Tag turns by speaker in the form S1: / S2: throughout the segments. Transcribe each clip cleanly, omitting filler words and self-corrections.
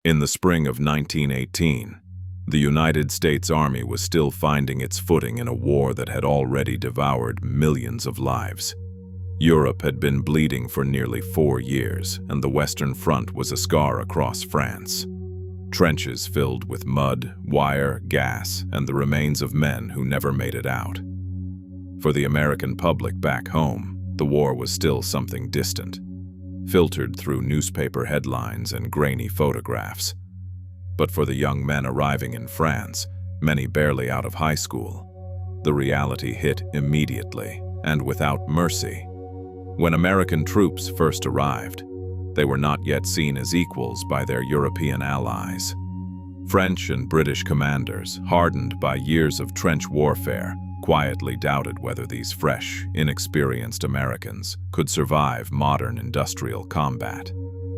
S1: In the spring of 1918, the United States Army was still finding its footing in a war that had already devoured millions of lives. Europe had been bleeding for nearly 4 years, and the Western Front was a scar across France. Trenches filled with mud, wire, gas, and the remains of men who never made it out. For the American public back home, the war was still something distant, filtered through newspaper headlines and grainy photographs. But for the young men arriving in France, many barely out of high school, the reality hit immediately and without mercy. When American troops first arrived, they were not yet seen as equals by their European allies. French and British commanders, hardened by years of trench warfare, quietly doubted whether these fresh, inexperienced Americans could survive modern industrial combat.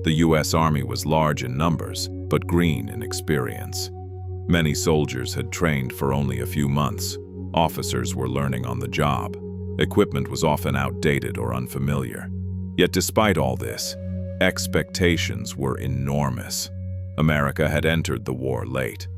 S1: The U.S. Army was large in numbers, but green in experience. Many soldiers had trained for only a few months. Officers were learning on the job. Equipment was often outdated or unfamiliar. Yet despite all this, expectations were enormous. America had entered the war late,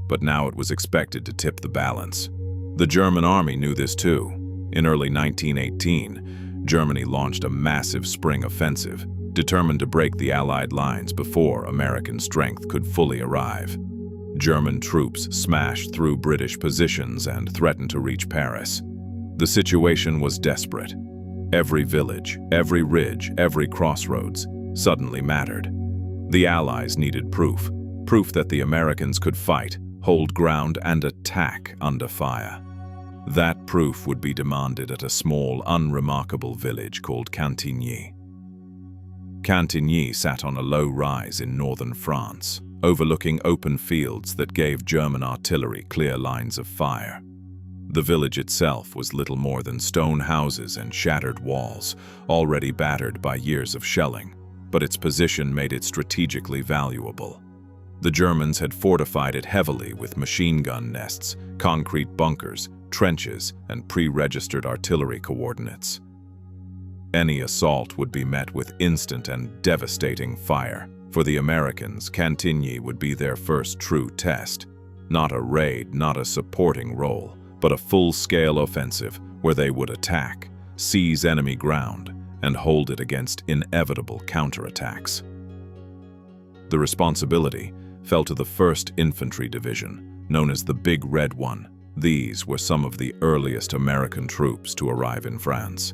S1: but now it was expected to tip the balance. The German army knew this too. In early 1918, Germany launched a massive spring offensive, determined to break the Allied lines before American strength could fully arrive. German troops smashed through British positions and threatened to reach Paris. The situation was desperate. Every village, every ridge, every crossroads suddenly mattered. The Allies needed proof that the Americans could fight, hold ground, and attack under fire. That proof would be demanded at a small, unremarkable village called Cantigny. Cantigny sat on a low rise in northern France, overlooking open fields that gave German artillery clear lines of fire. The village itself was little more than stone houses and shattered walls, already battered by years of shelling, but its position made it strategically valuable. The Germans had fortified it heavily with machine gun nests, concrete bunkers, trenches, and pre-registered artillery coordinates. Any assault would be met with instant and devastating fire. For the Americans, Cantigny would be their first true test. Not a raid, not a supporting role, but a full-scale offensive where they would attack, seize enemy ground, and hold it against inevitable counterattacks. The responsibility fell to the 1st Infantry Division, known as the Big Red One. These were some of the earliest American troops to arrive in France.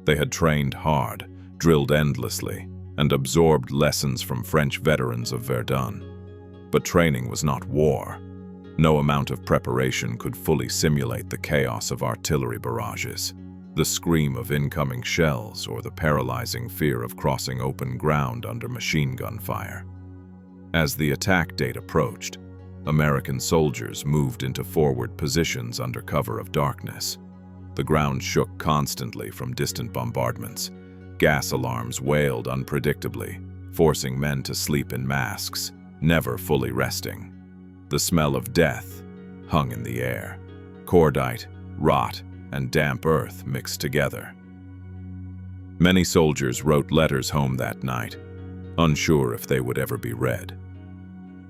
S1: They had trained hard, drilled endlessly, and absorbed lessons from French veterans of Verdun. But training was not war. No amount of preparation could fully simulate the chaos of artillery barrages, the scream of incoming shells, or the paralyzing fear of crossing open ground under machine gun fire. As the attack date approached, American soldiers moved into forward positions under cover of darkness. The ground shook constantly from distant bombardments. Gas alarms wailed unpredictably, forcing men to sleep in masks, never fully resting. The smell of death hung in the air. Cordite, rot, and damp earth mixed together. Many soldiers wrote letters home that night, unsure if they would ever be read.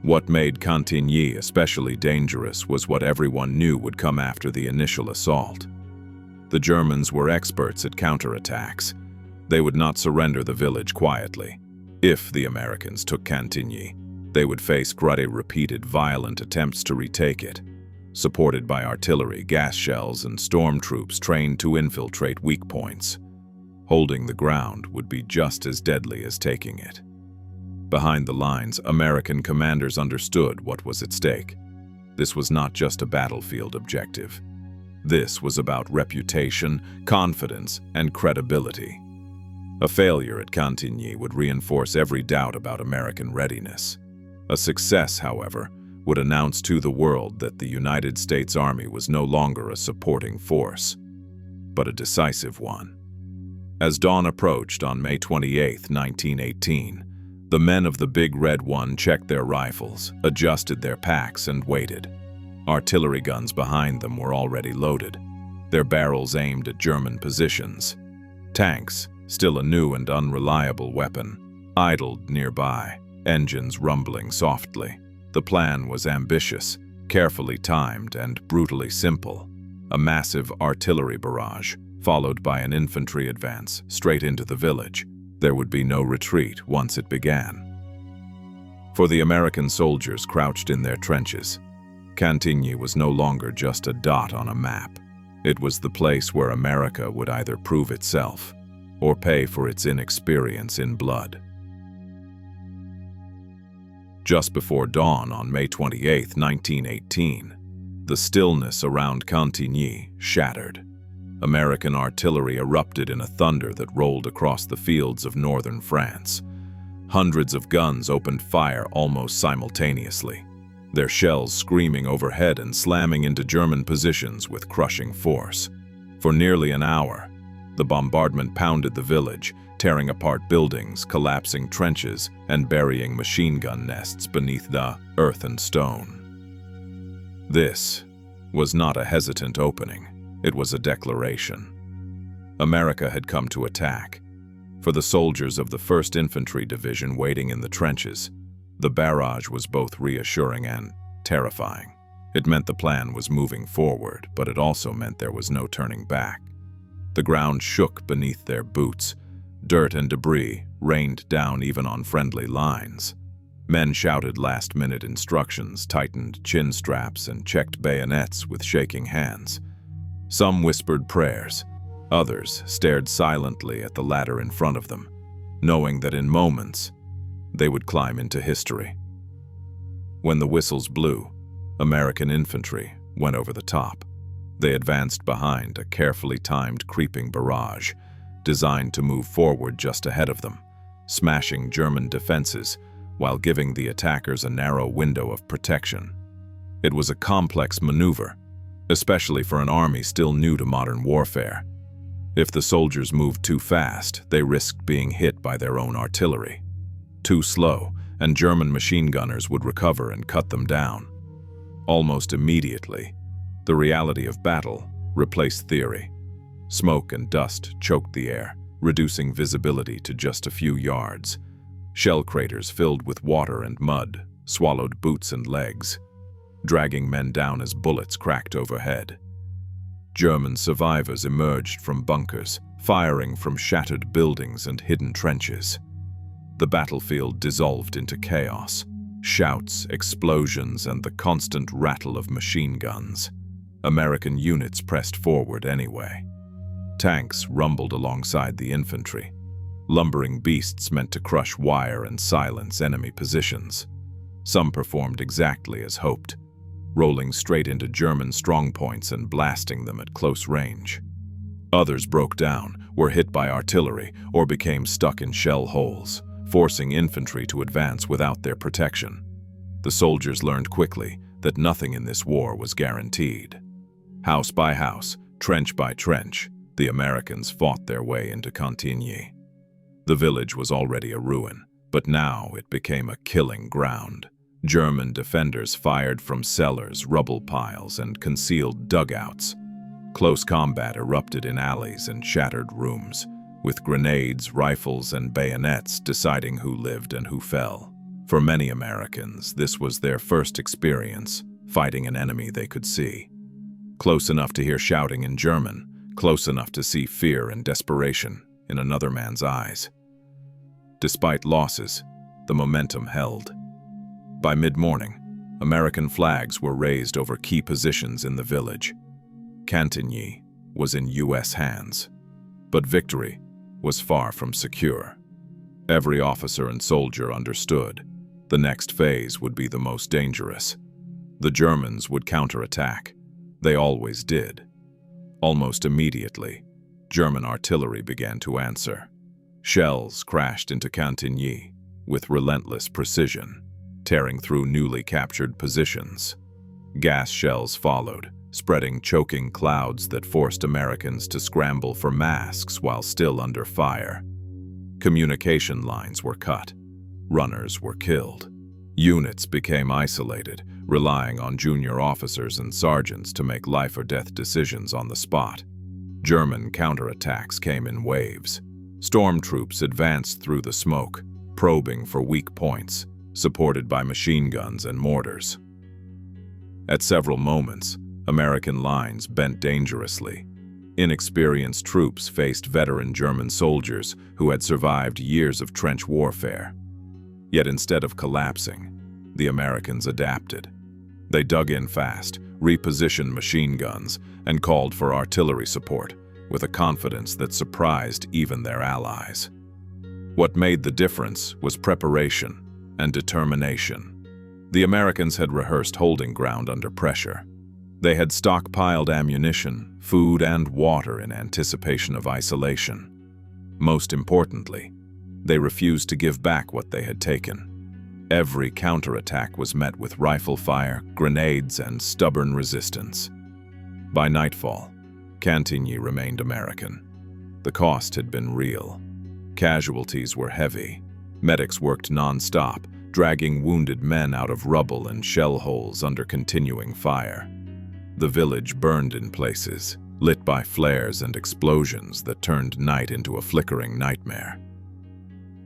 S1: What made Cantigny especially dangerous was what everyone knew would come after the initial assault. The Germans were experts at counterattacks. They would not surrender the village quietly. If the Americans took Cantigny, they would face repeated violent attempts to retake it, supported by artillery, gas shells, and stormtroops trained to infiltrate weak points. Holding the ground would be just as deadly as taking it. Behind the lines, American commanders understood what was at stake. This was not just a battlefield objective. This was about reputation, confidence, and credibility. A failure at Cantigny would reinforce every doubt about American readiness. A success, however, would announce to the world that the United States Army was no longer a supporting force, but a decisive one. As dawn approached on May 28, 1918, the men of the Big Red One checked their rifles, adjusted their packs, and waited. Artillery guns behind them were already loaded, their barrels aimed at German positions. Tanks, still a new and unreliable weapon, idled nearby, engines rumbling softly. The plan was ambitious, carefully timed, and brutally simple. A massive artillery barrage, followed by an infantry advance straight into the village. There would be no retreat once it began. For the American soldiers crouched in their trenches, Cantigny was no longer just a dot on a map. It was the place where America would either prove itself or pay for its inexperience in blood. Just before dawn on May 28, 1918, the stillness around Cantigny shattered. American artillery erupted in a thunder that rolled across the fields of northern France. Hundreds of guns opened fire almost simultaneously, their shells screaming overhead and slamming into German positions with crushing force. For nearly an hour, the bombardment pounded the village, tearing apart buildings, collapsing trenches, and burying machine gun nests beneath the earth and stone. This was not a hesitant opening. It was a declaration. America had come to attack. For the soldiers of the 1st Infantry Division waiting in the trenches, the barrage was both reassuring and terrifying. It meant the plan was moving forward, but it also meant there was no turning back. The ground shook beneath their boots. Dirt and debris rained down even on friendly lines. Men shouted last-minute instructions, tightened chin straps, and checked bayonets with shaking hands. Some whispered prayers. Others stared silently at the ladder in front of them, knowing that in moments they would climb into history. When the whistles blew, American infantry went over the top. They advanced behind a carefully timed creeping barrage, designed to move forward just ahead of them, smashing German defenses while giving the attackers a narrow window of protection. It was a complex maneuver, especially for an army still new to modern warfare. If the soldiers moved too fast, they risked being hit by their own artillery. Too slow, and German machine gunners would recover and cut them down. Almost immediately, the reality of battle replaced theory. Smoke and dust choked the air, reducing visibility to just a few yards. Shell craters filled with water and mud swallowed boots and legs, dragging men down as bullets cracked overhead. German survivors emerged from bunkers, firing from shattered buildings and hidden trenches. The battlefield dissolved into chaos, shouts, explosions, and the constant rattle of machine guns. American units pressed forward anyway. Tanks rumbled alongside the infantry, lumbering beasts meant to crush wire and silence enemy positions. Some performed exactly as hoped, rolling straight into German strongpoints and blasting them at close range. Others broke down, were hit by artillery, or became stuck in shell holes, forcing infantry to advance without their protection. The soldiers learned quickly that nothing in this war was guaranteed. House by house, trench by trench, the Americans fought their way into Cantigny. The village was already a ruin, but now it became a killing ground. German defenders fired from cellars, rubble piles, and concealed dugouts. Close combat erupted in alleys and shattered rooms, with grenades, rifles, and bayonets deciding who lived and who fell. For many Americans, this was their first experience fighting an enemy they could see. Close enough to hear shouting in German, close enough to see fear and desperation in another man's eyes. Despite losses, the momentum held. By mid-morning, American flags were raised over key positions in the village. Cantigny was in U.S. hands, but victory was far from secure. Every officer and soldier understood the next phase would be the most dangerous. The Germans would counterattack. They always did. Almost immediately, German artillery began to answer. Shells crashed into Cantigny with relentless precision, tearing through newly captured positions. Gas shells followed, spreading choking clouds that forced Americans to scramble for masks while still under fire. Communication lines were cut. Runners were killed. Units became isolated, relying on junior officers and sergeants to make life-or-death decisions on the spot. German counterattacks came in waves. Storm troops advanced through the smoke, probing for weak points, supported by machine guns and mortars. At several moments, American lines bent dangerously. Inexperienced troops faced veteran German soldiers who had survived years of trench warfare. Yet instead of collapsing, the Americans adapted. They dug in fast, repositioned machine guns, and called for artillery support, with a confidence that surprised even their allies. What made the difference was preparation and determination. The Americans had rehearsed holding ground under pressure. They had stockpiled ammunition, food, and water in anticipation of isolation. Most importantly, they refused to give back what they had taken. Every counterattack was met with rifle fire, grenades, and stubborn resistance. By nightfall, Cantigny remained American. The cost had been real. Casualties were heavy. Medics worked non-stop, dragging wounded men out of rubble and shell holes under continuing fire. The village burned in places, lit by flares and explosions that turned night into a flickering nightmare.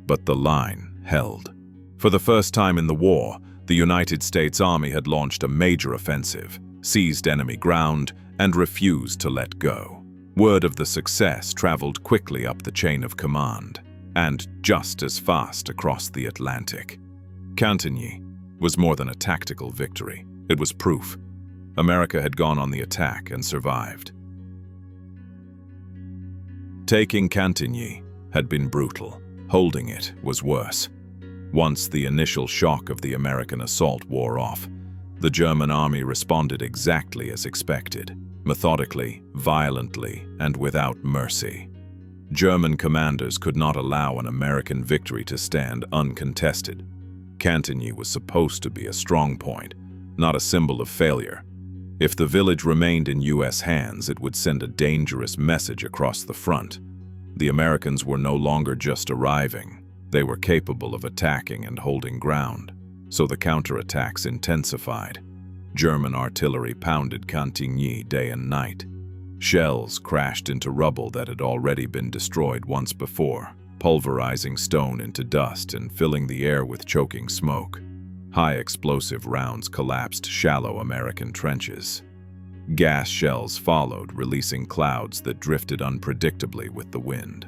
S1: But the line held. For the first time in the war, the United States Army had launched a major offensive, seized enemy ground, and refused to let go. Word of the success traveled quickly up the chain of command, and just as fast across the Atlantic. Cantigny was more than a tactical victory. It was proof. America had gone on the attack and survived. Taking Cantigny had been brutal. Holding it was worse. Once the initial shock of the American assault wore off, the German army responded exactly as expected, methodically, violently, and without mercy. German commanders could not allow an American victory to stand uncontested. Cantigny was supposed to be a strong point, not a symbol of failure. If the village remained in U.S. hands, it would send a dangerous message across the front. The Americans were no longer just arriving. They were capable of attacking and holding ground, so the counterattacks intensified. German artillery pounded Cantigny day and night. Shells crashed into rubble that had already been destroyed once before, pulverizing stone into dust and filling the air with choking smoke. High explosive rounds collapsed shallow American trenches. Gas shells followed, releasing clouds that drifted unpredictably with the wind.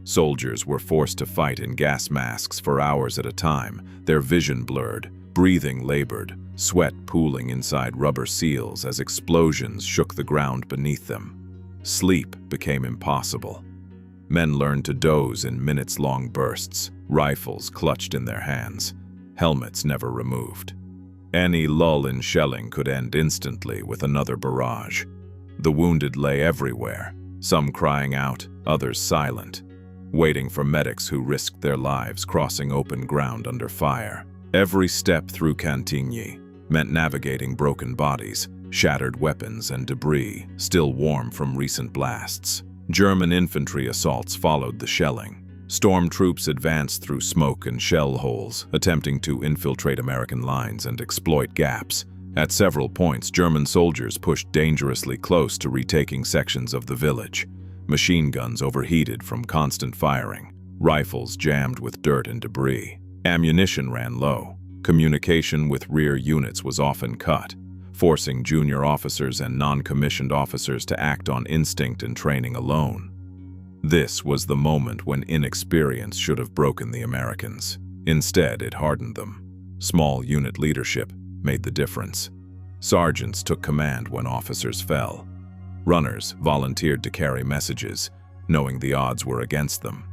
S1: Soldiers were forced to fight in gas masks for hours at a time, their vision blurred, breathing labored, sweat pooling inside rubber seals as explosions shook the ground beneath them. Sleep became impossible. Men learned to doze in minutes-long bursts, rifles clutched in their hands, helmets never removed. Any lull in shelling could end instantly with another barrage. The wounded lay everywhere, some crying out, others silent, waiting for medics who risked their lives crossing open ground under fire. Every step through Cantigny meant navigating broken bodies, shattered weapons, and debris still warm from recent blasts. German infantry assaults followed the shelling. Storm troops advanced through smoke and shell holes, attempting to infiltrate American lines and exploit gaps. At several points, German soldiers pushed dangerously close to retaking sections of the village. Machine guns overheated from constant firing, rifles jammed with dirt and debris. Ammunition ran low. Communication with rear units was often cut, forcing junior officers and non-commissioned officers to act on instinct and training alone. This was the moment when inexperience should have broken the Americans. Instead, it hardened them. Small unit leadership made the difference. Sergeants took command when officers fell. Runners volunteered to carry messages, knowing the odds were against them.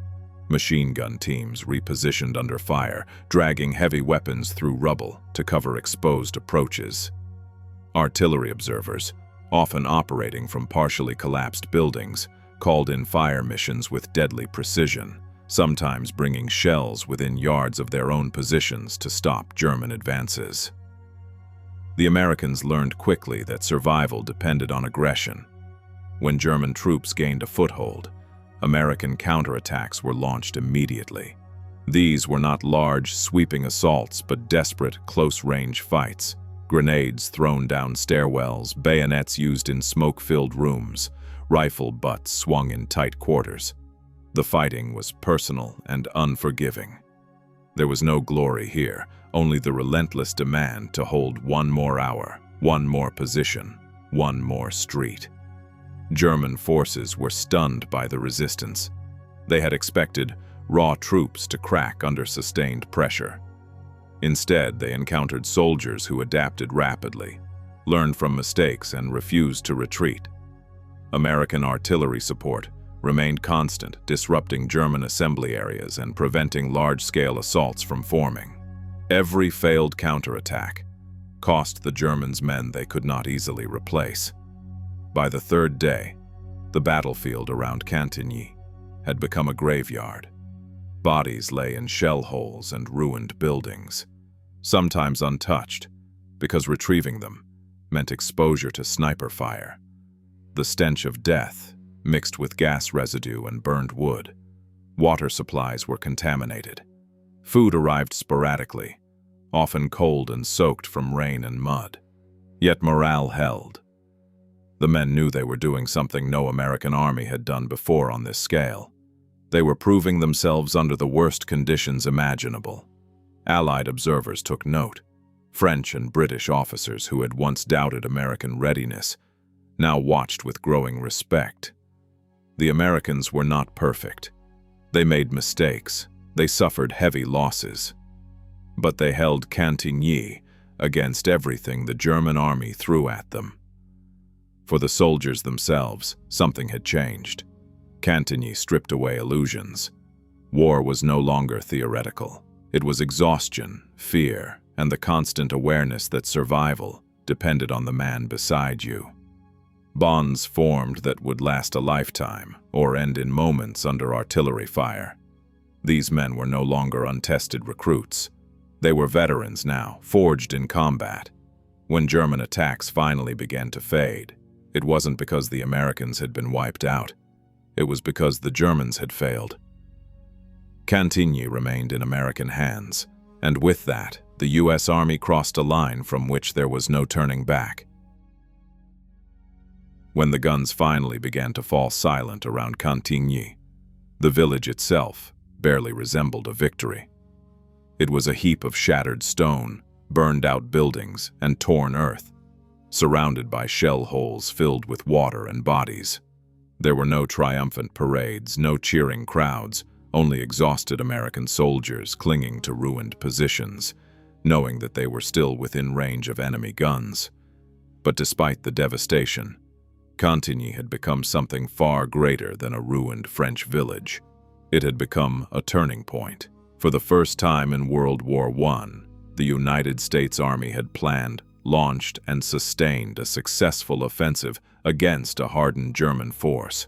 S1: Machine gun teams repositioned under fire, dragging heavy weapons through rubble to cover exposed approaches. Artillery observers, often operating from partially collapsed buildings, called in fire missions with deadly precision, sometimes bringing shells within yards of their own positions to stop German advances. The Americans learned quickly that survival depended on aggression. When German troops gained a foothold, American counterattacks were launched immediately. These were not large, sweeping assaults, but desperate, close-range fights. Grenades thrown down stairwells, bayonets used in smoke-filled rooms, rifle butts swung in tight quarters. The fighting was personal and unforgiving. There was no glory here, only the relentless demand to hold one more hour, one more position, one more street. German forces were stunned by the resistance. They had expected raw troops to crack under sustained pressure. Instead, they encountered soldiers who adapted rapidly, learned from mistakes, and refused to retreat. American artillery support remained constant, disrupting German assembly areas and preventing large-scale assaults from forming. Every failed counterattack cost the Germans men they could not easily replace. By the third day, the battlefield around Cantigny had become a graveyard. Bodies lay in shell holes and ruined buildings, sometimes untouched, because retrieving them meant exposure to sniper fire. The stench of death mixed with gas residue and burned wood. Water supplies were contaminated. Food arrived sporadically, often cold and soaked from rain and mud. Yet morale held. The men knew they were doing something no American army had done before on this scale. They were proving themselves under the worst conditions imaginable. Allied observers took note. French and British officers who had once doubted American readiness now watched with growing respect. The Americans were not perfect. They made mistakes. They suffered heavy losses. But they held Cantigny against everything the German army threw at them. For the soldiers themselves, something had changed. Cantigny stripped away illusions. War was no longer theoretical. It was exhaustion, fear, and the constant awareness that survival depended on the man beside you. Bonds formed that would last a lifetime or end in moments under artillery fire. These men were no longer untested recruits. They were veterans now, forged in combat. When German attacks finally began to fade, it wasn't because the Americans had been wiped out. It was because the Germans had failed. Cantigny remained in American hands, and with that, the U.S. Army crossed a line from which there was no turning back. When the guns finally began to fall silent around Cantigny, the village itself barely resembled a victory. It was a heap of shattered stone, burned-out buildings, and torn earth, surrounded by shell holes filled with water and bodies. There were no triumphant parades, no cheering crowds, only exhausted American soldiers clinging to ruined positions, knowing that they were still within range of enemy guns. But despite the devastation, Cantigny had become something far greater than a ruined French village. It had become a turning point. For the first time in World War I, the United States Army had planned, launched, and sustained a successful offensive against a hardened German force.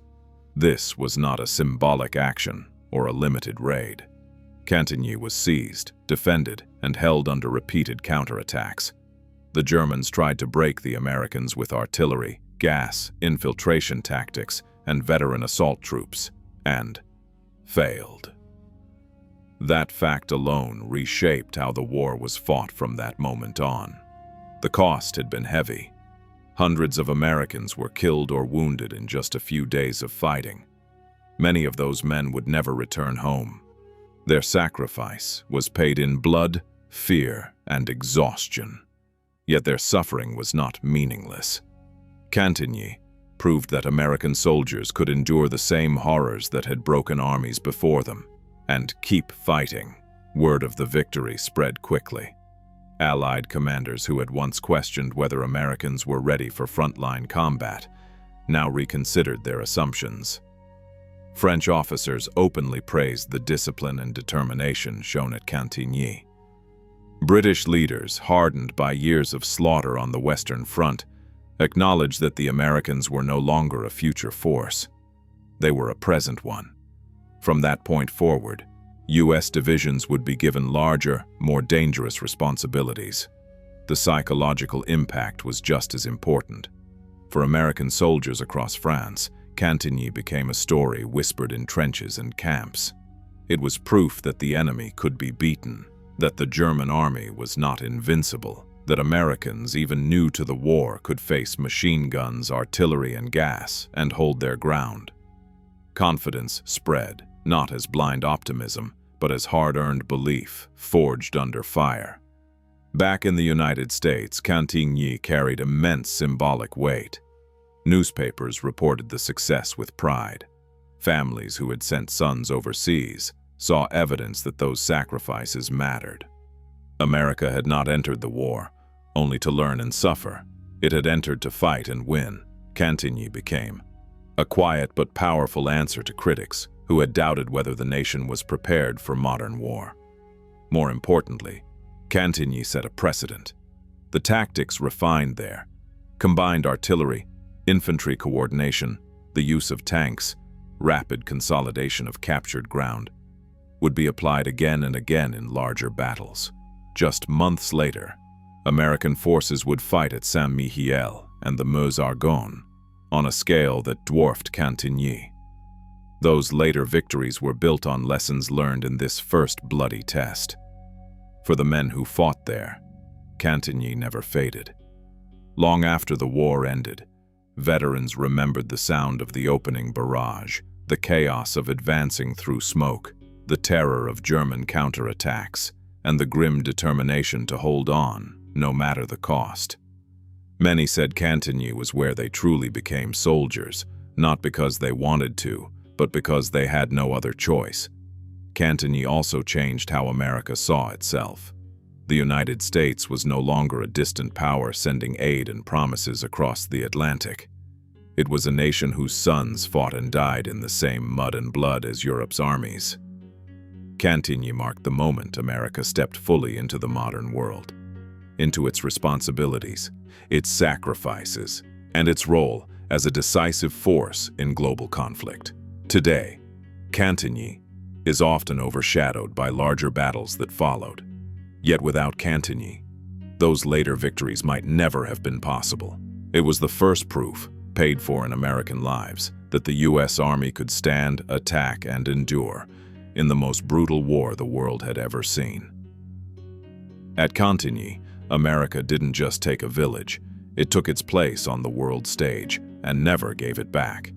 S1: This was not a symbolic action or a limited raid. Cantigny was seized, defended, and held under repeated counterattacks. The Germans tried to break the Americans with artillery, gas, infiltration tactics, and veteran assault troops, and failed. That fact alone reshaped how the war was fought from that moment on. The cost had been heavy. Hundreds of Americans were killed or wounded in just a few days of fighting. Many of those men would never return home. Their sacrifice was paid in blood, fear, and exhaustion. Yet their suffering was not meaningless. Cantigny proved that American soldiers could endure the same horrors that had broken armies before them, and keep fighting. Word of the victory spread quickly. Allied commanders who had once questioned whether Americans were ready for frontline combat now reconsidered their assumptions. French officers openly praised the discipline and determination shown at Cantigny. British leaders, hardened by years of slaughter on the Western Front, acknowledged that the Americans were no longer a future force. They were a present one. From that point forward, U.S. divisions would be given larger, more dangerous responsibilities. The psychological impact was just as important. For American soldiers across France, Cantigny became a story whispered in trenches and camps. It was proof that the enemy could be beaten, that the German army was not invincible, that Americans, even new to the war, could face machine guns, artillery, and gas, and hold their ground. Confidence spread, not as blind optimism, but as hard-earned belief, forged under fire. Back in the United States, Cantigny carried immense symbolic weight. Newspapers reported the success with pride. Families who had sent sons overseas saw evidence that those sacrifices mattered. America had not entered the war, only to learn and suffer. It had entered to fight and win. Cantigny became a quiet but powerful answer to critics who had doubted whether the nation was prepared for modern war. More importantly, Cantigny set a precedent. The tactics refined there, combined artillery, infantry coordination, the use of tanks, rapid consolidation of captured ground, would be applied again and again in larger battles. Just months later, American forces would fight at Saint-Mihiel and the Meuse-Argonne on a scale that dwarfed Cantigny. Those later victories were built on lessons learned in this first bloody test. For the men who fought there, Cantigny never faded. Long after the war ended, veterans remembered the sound of the opening barrage, the chaos of advancing through smoke, the terror of German counterattacks, and the grim determination to hold on, no matter the cost. Many said Cantigny was where they truly became soldiers, not because they wanted to, but because they had no other choice. Cantigny also changed how America saw itself. The United States was no longer a distant power sending aid and promises across the Atlantic. It was a nation whose sons fought and died in the same mud and blood as Europe's armies. Cantigny marked the moment America stepped fully into the modern world, into its responsibilities, its sacrifices, and its role as a decisive force in global conflict. Today, Cantigny is often overshadowed by larger battles that followed. Yet without Cantigny, those later victories might never have been possible. It was the first proof, paid for in American lives, that the U.S. Army could stand, attack, and endure in the most brutal war the world had ever seen. At Cantigny, America didn't just take a village, it took its place on the world stage and never gave it back.